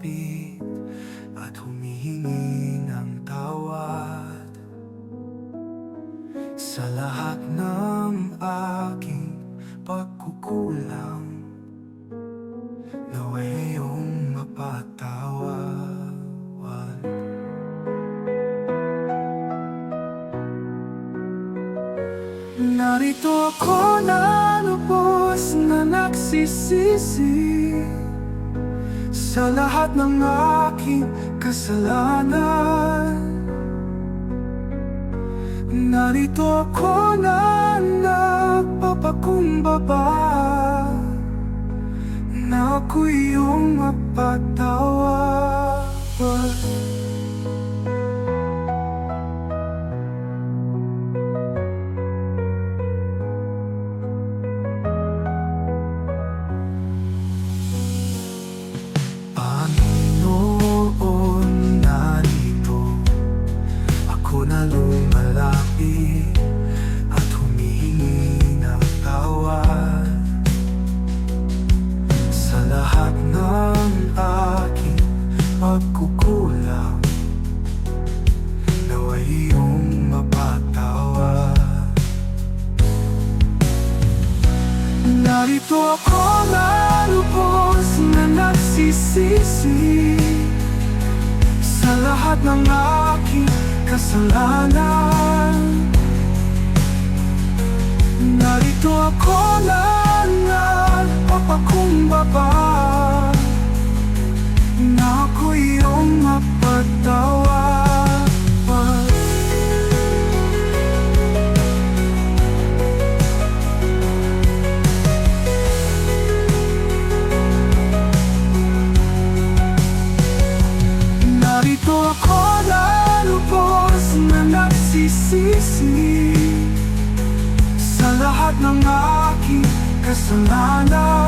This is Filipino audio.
lumalapit at humihingi ng tawad sa lahat ng aking pagkukulang. Nawa'y iyong mapatawad. Narito ako na lubos na nagsisisi sa lahat ng aking kasalanan. Narito ako na nagpapakumbaba na ako'y iyong mapatawad. Panginoon, narito ako na lumalapit at humihingi ng tawad sa lahat ng aking pagkukulang. Nawa'y iyong mapatawad. Narito ako na lubos na nagsisisi sa lahat ng aking kasalanan. Narito ako na nagpapakumbaba na ako'y iyong mapatawad. Narito ako na lubos na nagsisisi sa lahat ng aking kasalanan.